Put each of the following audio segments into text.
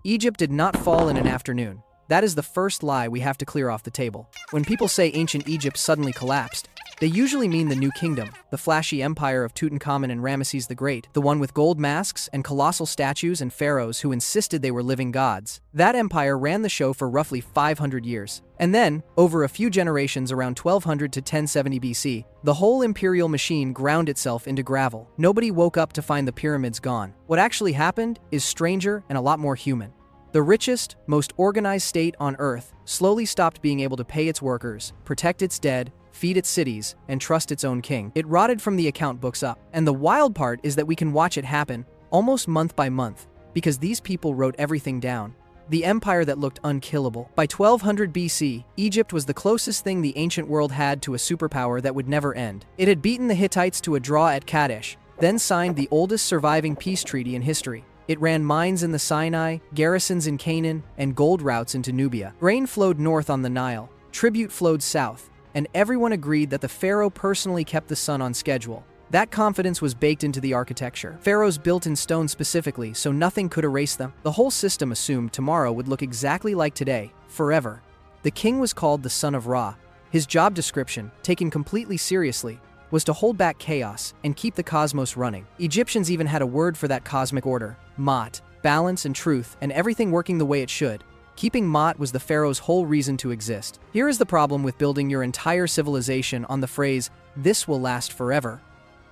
Egypt did not fall in an afternoon. That is the first lie we have to clear off the table. When people say ancient Egypt suddenly collapsed, they usually mean the New Kingdom, the flashy empire of Tutankhamun and Ramesses the Great, the one with gold masks and colossal statues and pharaohs who insisted they were living gods. That empire ran the show for roughly 500 years. And then, over a few generations around 1200 to 1070 BC, the whole imperial machine ground itself into gravel. Nobody woke up to find the pyramids gone. What actually happened is stranger and a lot more human. The richest, most organized state on Earth slowly stopped being able to pay its workers, protect its dead, feed its cities, and trust its own king. It rotted from the account books up. And the wild part is that we can watch it happen, almost month by month, because these people wrote everything down. The empire that looked unkillable. By 1200 BC, Egypt was the closest thing the ancient world had to a superpower that would never end. It had beaten the Hittites to a draw at Kadesh, then signed the oldest surviving peace treaty in history. It ran mines in the Sinai, garrisons in Canaan, and gold routes into Nubia. Grain flowed north on the Nile, tribute flowed south, and everyone agreed that the pharaoh personally kept the sun on schedule. That confidence was baked into the architecture. Pharaohs built in stone specifically, so nothing could erase them. The whole system assumed tomorrow would look exactly like today, forever. The king was called the son of Ra. His job description, taken completely seriously, was to hold back chaos and keep the cosmos running. Egyptians even had a word for that cosmic order: Ma'at, balance and truth, and everything working the way it should. Keeping Ma'at was the pharaoh's whole reason to exist. Here is the problem with building your entire civilization on the phrase, "this will last forever."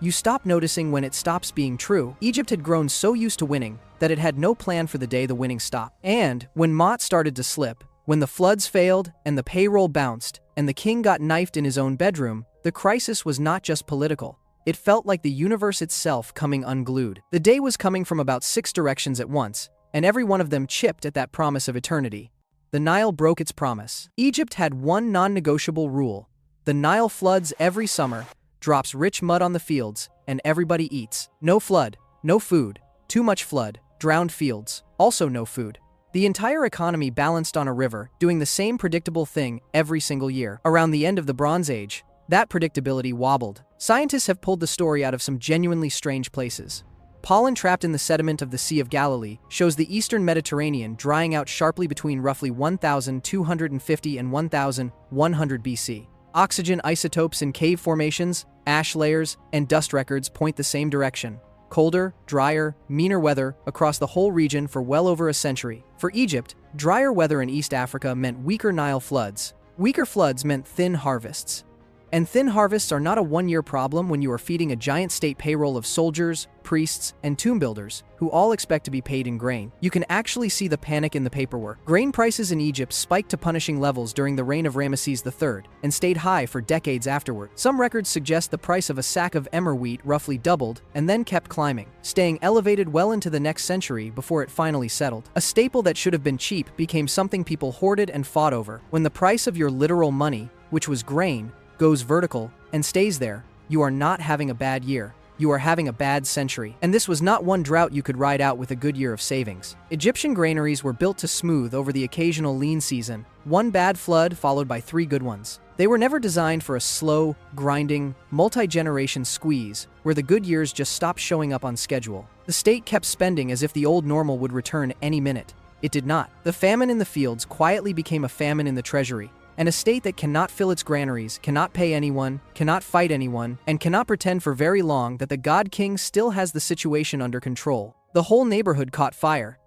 You stop noticing when it stops being true. Egypt had grown so used to winning that it had no plan for the day the winning stopped. And when Ma'at started to slip, when the floods failed and the payroll bounced and the king got knifed in his own bedroom, the crisis was not just political. It felt like the universe itself coming unglued. The day was coming from about 6 directions at once, and every one of them chipped at that promise of eternity. The Nile broke its promise. Egypt had one non-negotiable rule. The Nile floods every summer, drops rich mud on the fields, and everybody eats. No flood, no food. Too much flood, drowned fields, also no food. The entire economy balanced on a river, doing the same predictable thing every single year. Around the end of the Bronze Age, that predictability wobbled. Scientists have pulled the story out of some genuinely strange places. Pollen trapped in the sediment of the Sea of Galilee shows the eastern Mediterranean drying out sharply between roughly 1250 and 1100 BC. Oxygen isotopes in cave formations, ash layers, and dust records point the same direction. Colder, drier, meaner weather across the whole region for well over a century. For Egypt, drier weather in East Africa meant weaker Nile floods. Weaker floods meant thin harvests. And thin harvests are not a one-year problem when you are feeding a giant state payroll of soldiers, priests, and tomb builders, who all expect to be paid in grain. You can actually see the panic in the paperwork. Grain prices in Egypt spiked to punishing levels during the reign of Ramesses III, and stayed high for decades afterward. Some records suggest the price of a sack of emmer wheat roughly doubled, and then kept climbing, staying elevated well into the next century before it finally settled. A staple that should have been cheap became something people hoarded and fought over. When the price of your literal money, which was grain, goes vertical and stays there, you are not having a bad year. You are having a bad century. And this was not one drought you could ride out with a good year of savings. Egyptian granaries were built to smooth over the occasional lean season, one bad flood followed by 3 good ones. They were never designed for a slow, grinding, multi-generation squeeze where the good years just stopped showing up on schedule. The state kept spending as if the old normal would return any minute. It did not. The famine in the fields quietly became a famine in the treasury. And a state that cannot fill its granaries, cannot pay anyone, cannot fight anyone, and cannot pretend for very long that the God King still has the situation under control. The whole neighborhood caught fire.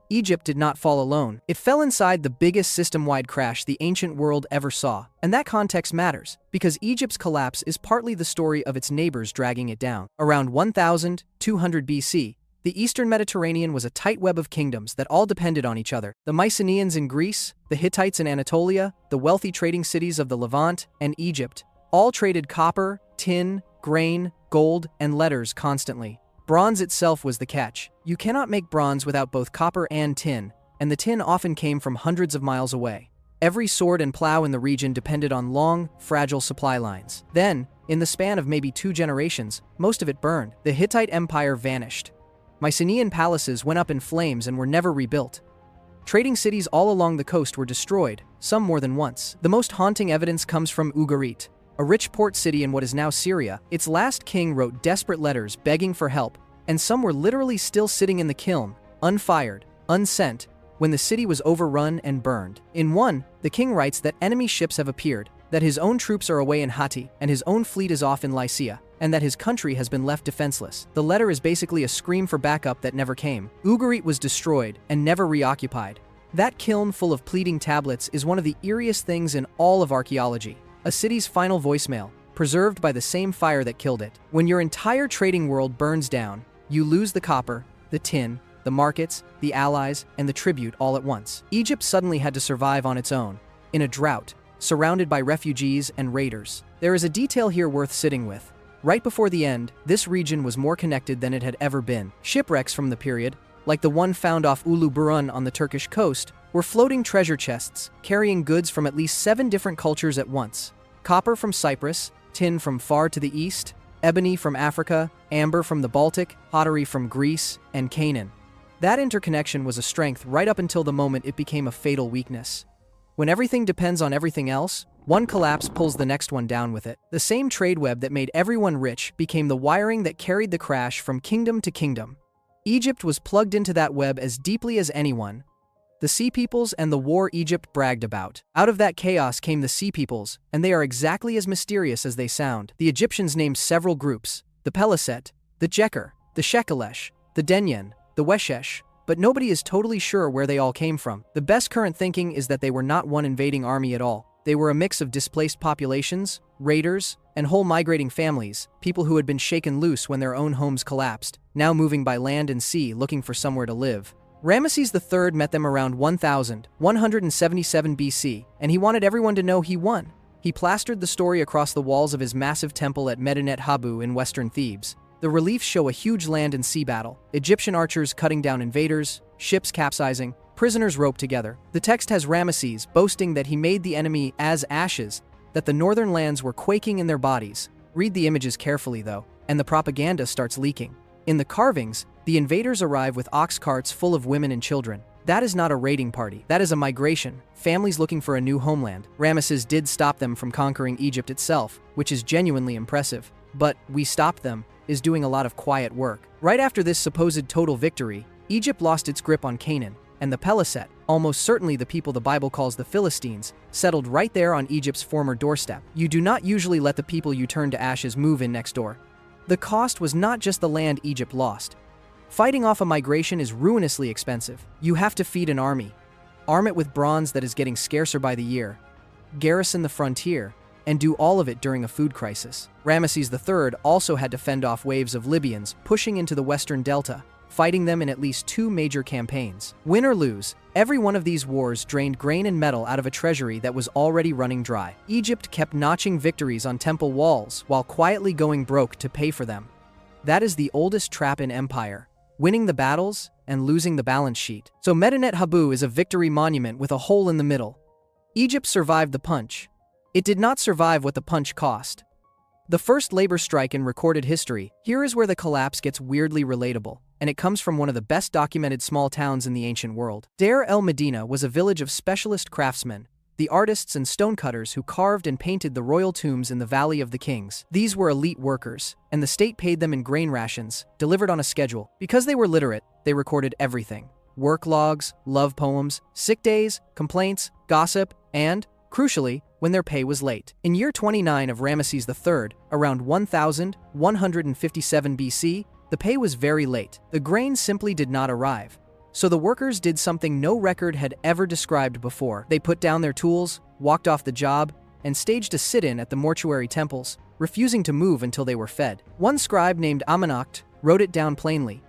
Egypt did not fall alone. It fell inside the biggest system-wide crash the ancient world ever saw. And that context matters, because Egypt's collapse is partly the story of its neighbors dragging it down. Around 1200 BC, the eastern Mediterranean was a tight web of kingdoms that all depended on each other. The Mycenaeans in Greece, the Hittites in Anatolia, the wealthy trading cities of the Levant, and Egypt all traded copper, tin, grain, gold, and letters constantly. Bronze itself was the catch. You cannot make bronze without both copper and tin, and the tin often came from hundreds of miles away. Every sword and plow in the region depended on long, fragile supply lines. Then, in the span of maybe 2 generations, most of it burned. The Hittite Empire vanished. Mycenaean palaces went up in flames and were never rebuilt. Trading cities all along the coast were destroyed, some more than once. The most haunting evidence comes from Ugarit, a rich port city in what is now Syria. Its last king wrote desperate letters begging for help, and some were literally still sitting in the kiln, unfired, unsent, when the city was overrun and burned. In one, the king writes that enemy ships have appeared, that his own troops are away in Hatti, and his own fleet is off in Lycia, and that his country has been left defenseless. The letter is basically a scream for backup that never came. Ugarit was destroyed and never reoccupied. That kiln full of pleading tablets is one of the eeriest things in all of archaeology. A city's final voicemail, preserved by the same fire that killed it. When your entire trading world burns down, you lose the copper, the tin, the markets, the allies, and the tribute all at once. Egypt suddenly had to survive on its own, in a drought, surrounded by refugees and raiders. There is a detail here worth sitting with. Right before the end, this region was more connected than it had ever been. Shipwrecks from the period, like the one found off Ulu Burun on the Turkish coast, were floating treasure chests, carrying goods from at least 7 different cultures at once. Copper from Cyprus, tin from far to the east, ebony from Africa, amber from the Baltic, pottery from Greece, and Canaan. That interconnection was a strength right up until the moment it became a fatal weakness. When everything depends on everything else, one collapse pulls the next one down with it. The same trade web that made everyone rich became the wiring that carried the crash from kingdom to kingdom. Egypt was plugged into that web as deeply as anyone. The Sea Peoples and the war Egypt bragged about. Out of that chaos came the Sea Peoples, and they are exactly as mysterious as they sound. The Egyptians named several groups: the Peliset, the Jeker, the Shekelesh, the Denyen, the Weshesh, but nobody is totally sure where they all came from. The best current thinking is that they were not one invading army at all. They were a mix of displaced populations, raiders, and whole migrating families, people who had been shaken loose when their own homes collapsed, now moving by land and sea looking for somewhere to live. Ramesses III met them around 1177 BC, and he wanted everyone to know he won. He plastered the story across the walls of his massive temple at Medinet Habu in western Thebes. The reliefs show a huge land and sea battle, Egyptian archers cutting down invaders, ships capsizing, prisoners roped together. The text has Ramesses boasting that he made the enemy as ashes, that the northern lands were quaking in their bodies. Read the images carefully though, and the propaganda starts leaking. In the carvings, the invaders arrive with ox carts full of women and children. That is not a raiding party, that is a migration, families looking for a new homeland. Ramesses did stop them from conquering Egypt itself, which is genuinely impressive. But "we stopped them" is doing a lot of quiet work. Right after this supposed total victory, Egypt lost its grip on Canaan, and the Peliset, almost certainly the people the Bible calls the Philistines, settled right there on Egypt's former doorstep. You do not usually let the people you turn to ashes move in next door. The cost was not just the land Egypt lost. Fighting off a migration is ruinously expensive. You have to feed an army, arm it with bronze that is getting scarcer by the year, garrison the frontier, and do all of it during a food crisis. Ramesses III also had to fend off waves of Libyans pushing into the western delta, fighting them in at least 2 major campaigns. Win or lose, every one of these wars drained grain and metal out of a treasury that was already running dry. Egypt kept notching victories on temple walls while quietly going broke to pay for them. That is the oldest trap in empire: winning the battles and losing the balance sheet. So Medinet Habu is a victory monument with a hole in the middle. Egypt survived the punch. It did not survive what the punch cost. The first labor strike in recorded history. Here is where the collapse gets weirdly relatable, and it comes from one of the best documented small towns in the ancient world. Deir el-Medina was a village of specialist craftsmen, the artists and stonecutters who carved and painted the royal tombs in the Valley of the Kings. These were elite workers, and the state paid them in grain rations, delivered on a schedule. Because they were literate, they recorded everything: work logs, love poems, sick days, complaints, gossip, and, crucially, when their pay was late. In year 29 of Ramesses III, around 1157 BC, the pay was very late. The grain simply did not arrive. So the workers did something no record had ever described before. They put down their tools, walked off the job, and staged a sit-in at the mortuary temples, refusing to move until they were fed. One scribe named Amenacht wrote it down plainly.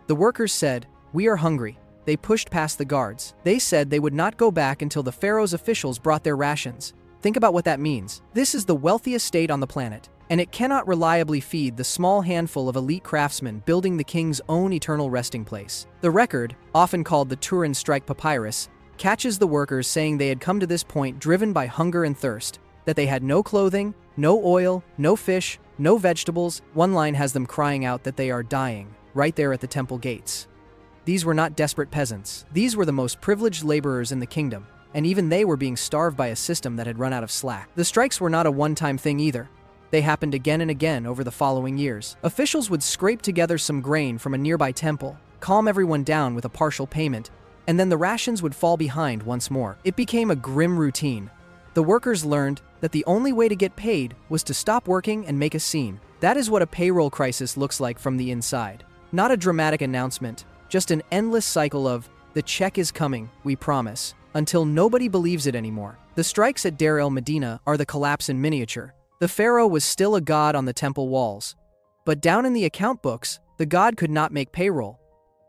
The workers said, "We are hungry." They pushed past the guards. They said they would not go back until the pharaoh's officials brought their rations. Think about what that means. This is the wealthiest state on the planet, and it cannot reliably feed the small handful of elite craftsmen building the king's own eternal resting place. The record, often called the Turin Strike Papyrus, catches the workers saying they had come to this point driven by hunger and thirst, that they had no clothing, no oil, no fish, no vegetables. One line has them crying out that they are dying, right there at the temple gates. These were not desperate peasants. These were the most privileged laborers in the kingdom, and even they were being starved by a system that had run out of slack. The strikes were not a one-time thing either. They happened again and again over the following years. Officials would scrape together some grain from a nearby temple, calm everyone down with a partial payment, and then the rations would fall behind once more. It became a grim routine. The workers learned that the only way to get paid was to stop working and make a scene. That is what a payroll crisis looks like from the inside. Not a dramatic announcement, just an endless cycle of, "The check is coming, we promise," until nobody believes it anymore. The strikes at Deir el-Medina are the collapse in miniature. The pharaoh was still a god on the temple walls. But down in the account books, the god could not make payroll.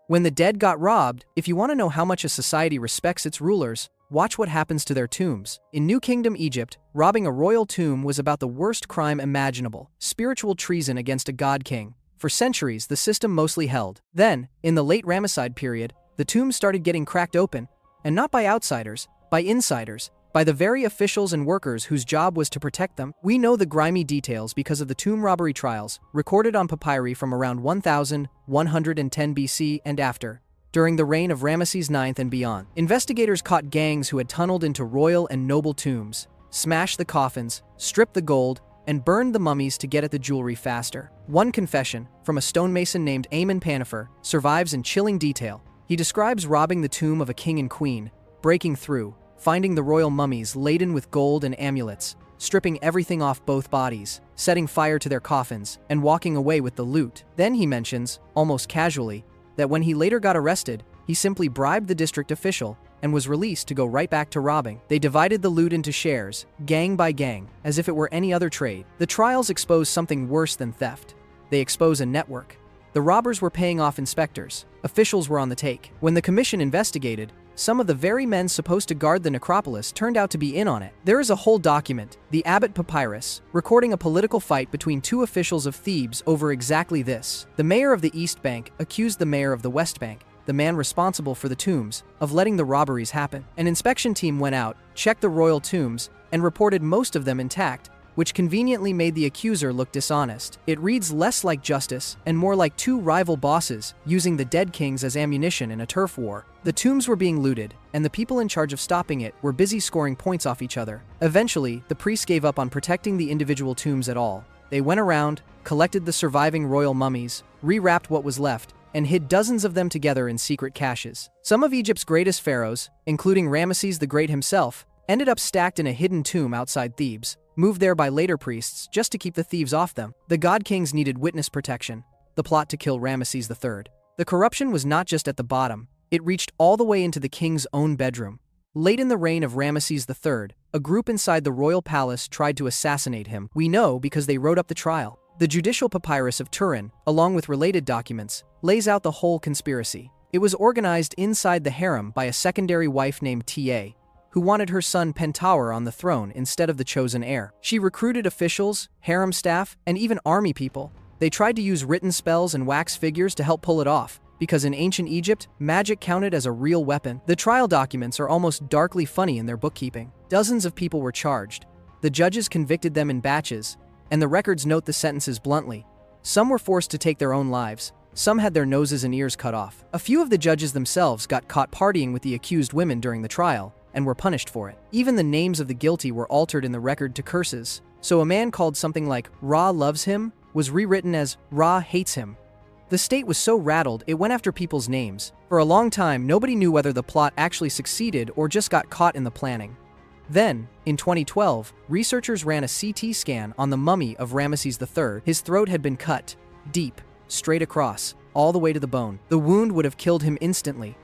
When the dead got robbed, if you want to know how much a society respects its rulers, watch what happens to their tombs. In New Kingdom Egypt, robbing a royal tomb was about the worst crime imaginable, spiritual treason against a god king. For centuries, the system mostly held. Then, in the late Ramesside period, the tombs started getting cracked open, and not by outsiders, by insiders, by the very officials and workers whose job was to protect them. We know the grimy details because of the tomb robbery trials, recorded on papyri from around 1110 BC and after, during the reign of Ramesses IX and beyond. Investigators caught gangs who had tunneled into royal and noble tombs, smashed the coffins, stripped the gold, and burned the mummies to get at the jewelry faster. One confession, from a stonemason named Amon Panifer, survives in chilling detail. He describes robbing the tomb of a king and queen, breaking through, finding the royal mummies laden with gold and amulets, stripping everything off both bodies, setting fire to their coffins, and walking away with the loot. Then he mentions, almost casually, that when he later got arrested, he simply bribed the district official and was released to go right back to robbing. They divided the loot into shares, gang by gang, as if it were any other trade. The trials expose something worse than theft. They expose a network. The robbers were paying off inspectors. Officials were on the take. When the commission investigated, some of the very men supposed to guard the necropolis turned out to be in on it. There is a whole document, the Abbot Papyrus, recording a political fight between two officials of Thebes over exactly this. The mayor of the East Bank accused the mayor of the West Bank, the man responsible for the tombs, of letting the robberies happen. An inspection team went out, checked the royal tombs, and reported most of them intact, which conveniently made the accuser look dishonest. It reads less like justice and more like two rival bosses using the dead kings as ammunition in a turf war. The tombs were being looted, and the people in charge of stopping it were busy scoring points off each other. Eventually, the priests gave up on protecting the individual tombs at all. They went around, collected the surviving royal mummies, rewrapped what was left, and hid dozens of them together in secret caches. Some of Egypt's greatest pharaohs, including Ramesses the Great himself, ended up stacked in a hidden tomb outside Thebes, moved there by later priests just to keep the thieves off them. The god kings needed witness protection, the plot to kill Ramesses III. The corruption was not just at the bottom, it reached all the way into the king's own bedroom. Late in the reign of Ramesses III, a group inside the royal palace tried to assassinate him. We know because they wrote up the trial. The judicial papyrus of Turin, along with related documents, lays out the whole conspiracy. It was organized inside the harem by a secondary wife named Ta, who wanted her son Pentaur on the throne instead of the chosen heir. She recruited officials, harem staff, and even army people. They tried to use written spells and wax figures to help pull it off, because in ancient Egypt, magic counted as a real weapon. The trial documents are almost darkly funny in their bookkeeping. Dozens of people were charged. The judges convicted them in batches, and the records note the sentences bluntly. Some were forced to take their own lives. Some had their noses and ears cut off. A few of the judges themselves got caught partying with the accused women during the trial, and were punished for it. Even the names of the guilty were altered in the record to curses. So a man called something like Ra loves him was rewritten as Ra hates him. The state was so rattled it went after people's names. For a long time, nobody knew whether the plot actually succeeded or just got caught in the planning. Then, in 2012, researchers ran a CT scan on the mummy of Ramesses III. His throat had been cut, deep, straight across, all the way to the bone. The wound would have killed him instantly.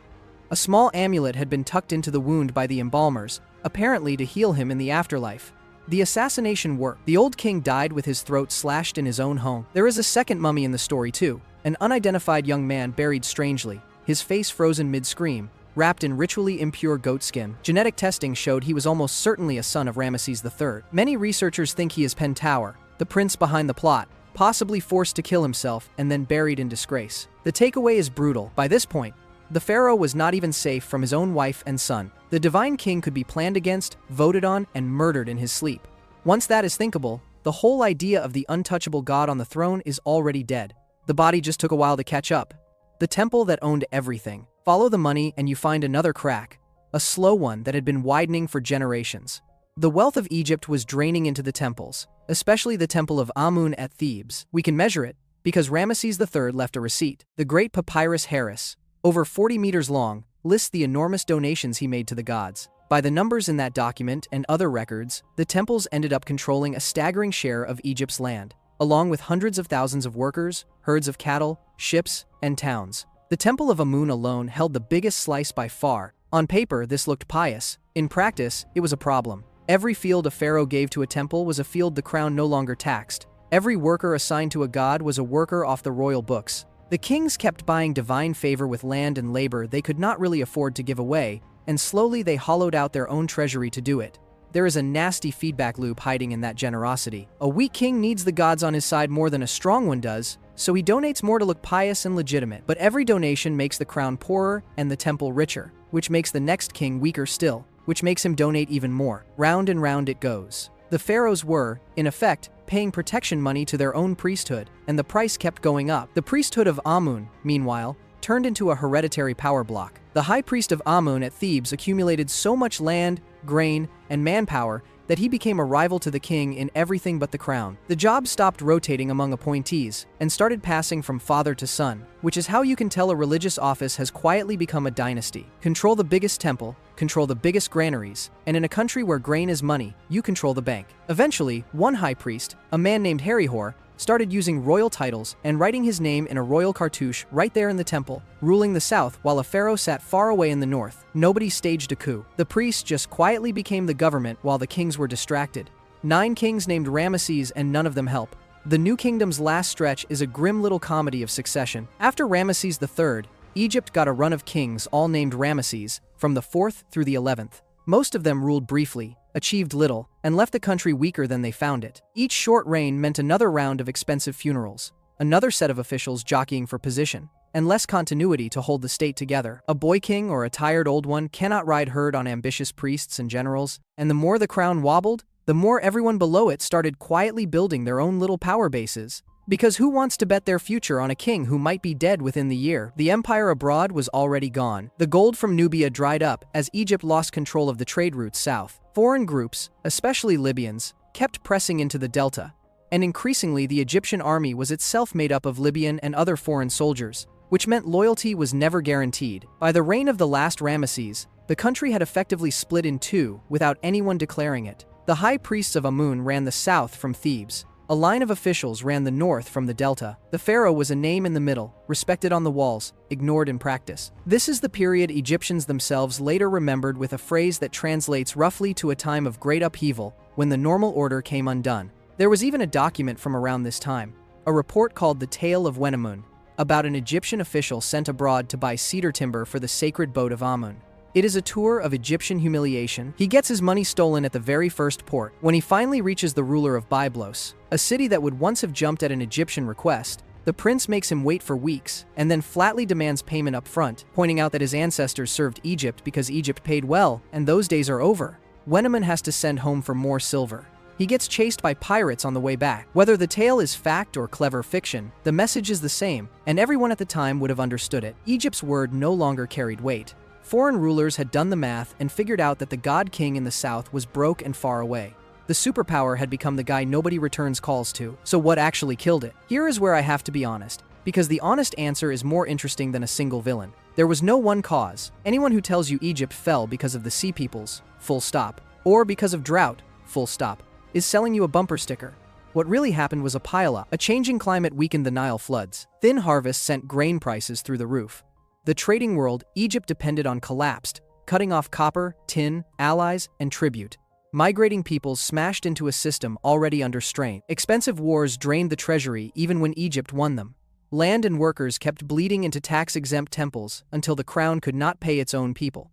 A small amulet had been tucked into the wound by the embalmers, apparently to heal him in the afterlife. The assassination worked. The old king died with his throat slashed in his own home. There is a second mummy in the story too, an unidentified young man buried strangely, his face frozen mid-scream, wrapped in ritually impure goat skin. Genetic testing showed he was almost certainly a son of Ramesses III. Many researchers think he is Pentaur, the prince behind the plot, possibly forced to kill himself and then buried in disgrace. The takeaway is brutal. By this point, the pharaoh was not even safe from his own wife and son. The divine king could be planned against, voted on, and murdered in his sleep. Once that is thinkable, the whole idea of the untouchable god on the throne is already dead. The body just took a while to catch up. The temple that owned everything. Follow the money and you find another crack, a slow one that had been widening for generations. The wealth of Egypt was draining into the temples, especially the temple of Amun at Thebes. We can measure it because Ramesses III left a receipt. The Great Papyrus Harris, over 40 meters long, lists the enormous donations he made to the gods. By the numbers in that document and other records, the temples ended up controlling a staggering share of Egypt's land, along with hundreds of thousands of workers, herds of cattle, ships, and towns. The Temple of Amun alone held the biggest slice by far. On paper, this looked pious. In practice, it was a problem. Every field a pharaoh gave to a temple was a field the crown no longer taxed. Every worker assigned to a god was a worker off the royal books. The kings kept buying divine favor with land and labor they could not really afford to give away, and slowly they hollowed out their own treasury to do it. There is a nasty feedback loop hiding in that generosity. A weak king needs the gods on his side more than a strong one does, so he donates more to look pious and legitimate. But every donation makes the crown poorer and the temple richer, which makes the next king weaker still, which makes him donate even more. Round and round it goes. The pharaohs were, in effect, paying protection money to their own priesthood, and the price kept going up. The priesthood of Amun, meanwhile, turned into a hereditary power block. The high priest of Amun at Thebes accumulated so much land, grain, and manpower that he became a rival to the king in everything but the crown. The job stopped rotating among appointees and started passing from father to son, which is how you can tell a religious office has quietly become a dynasty. Control the biggest temple, control the biggest granaries, and in a country where grain is money, you control the bank. Eventually, one high priest, a man named Herihor, started using royal titles and writing his name in a royal cartouche right there in the temple, ruling the south while a pharaoh sat far away in the north. Nobody staged a coup. The priests just quietly became the government while the kings were distracted. 9 kings named Ramesses and none of them help. The new kingdom's last stretch is a grim little comedy of succession. After Ramesses III, Egypt got a run of kings all named Ramesses, from the 4th through the 11th. Most of them ruled briefly, achieved little, and left the country weaker than they found it. Each short reign meant another round of expensive funerals, another set of officials jockeying for position, and less continuity to hold the state together. A boy king or a tired old one cannot ride herd on ambitious priests and generals, and the more the crown wobbled, the more everyone below it started quietly building their own little power bases. Because who wants to bet their future on a king who might be dead within the year? The empire abroad was already gone. The gold from Nubia dried up as Egypt lost control of the trade routes south. Foreign groups, especially Libyans, kept pressing into the delta, and increasingly the Egyptian army was itself made up of Libyan and other foreign soldiers, which meant loyalty was never guaranteed. By the reign of the last Ramesses, the country had effectively split in two without anyone declaring it. The high priests of Amun ran the south from Thebes. A line of officials ran the north from the delta. The pharaoh was a name in the middle, respected on the walls, ignored in practice. This is the period Egyptians themselves later remembered with a phrase that translates roughly to a time of great upheaval, when the normal order came undone. There was even a document from around this time, a report called the Tale of Wenamun, about an Egyptian official sent abroad to buy cedar timber for the sacred boat of Amun. It is a tour of Egyptian humiliation. He gets his money stolen at the very first port. When he finally reaches the ruler of Byblos, a city that would once have jumped at an Egyptian request, the prince makes him wait for weeks, and then flatly demands payment up front, pointing out that his ancestors served Egypt because Egypt paid well, and those days are over. Wenamun has to send home for more silver. He gets chased by pirates on the way back. Whether the tale is fact or clever fiction, the message is the same, and everyone at the time would have understood it. Egypt's word no longer carried weight. Foreign rulers had done the math and figured out that the god king in the south was broke and far away. The superpower had become the guy nobody returns calls to. So what actually killed it? Here is where I have to be honest, because the honest answer is more interesting than a single villain. There was no one cause. Anyone who tells you Egypt fell because of the sea peoples, full stop, or because of drought, full stop, is selling you a bumper sticker. What really happened was a pileup. A changing climate weakened the Nile floods. Thin harvests sent grain prices through the roof. The trading world Egypt depended on collapsed, cutting off copper, tin, allies, and tribute. Migrating peoples smashed into a system already under strain. Expensive wars drained the treasury even when Egypt won them. Land and workers kept bleeding into tax-exempt temples until the crown could not pay its own people.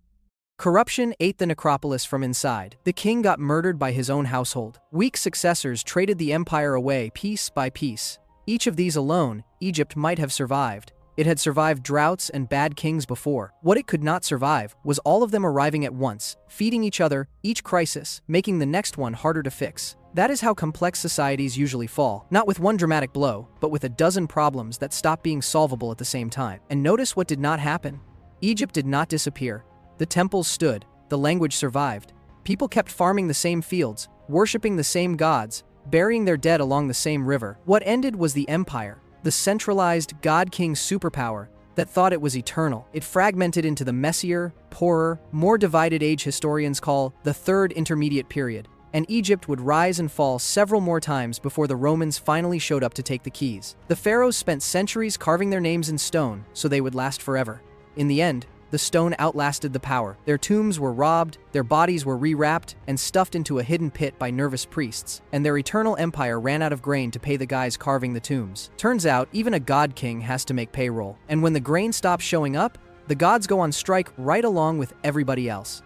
Corruption ate the necropolis from inside. The king got murdered by his own household. Weak successors traded the empire away piece by piece. Each of these alone, Egypt might have survived. It had survived droughts and bad kings before. What it could not survive was all of them arriving at once, feeding each other, each crisis, making the next one harder to fix. That is how complex societies usually fall, not with one dramatic blow, but with a dozen problems that stop being solvable at the same time. And notice what did not happen. Egypt did not disappear. The temples stood, the language survived. People kept farming the same fields, worshipping the same gods, burying their dead along the same river. What ended was the empire. The centralized God-king superpower that thought it was eternal. It fragmented into the messier, poorer, more divided age historians call the Third Intermediate Period, and Egypt would rise and fall several more times before the Romans finally showed up to take the keys. The pharaohs spent centuries carving their names in stone so they would last forever. In the end, the stone outlasted the power. Their tombs were robbed, their bodies were rewrapped and stuffed into a hidden pit by nervous priests, and their eternal empire ran out of grain to pay the guys carving the tombs. Turns out, even a god king has to make payroll, and when the grain stops showing up, the gods go on strike right along with everybody else.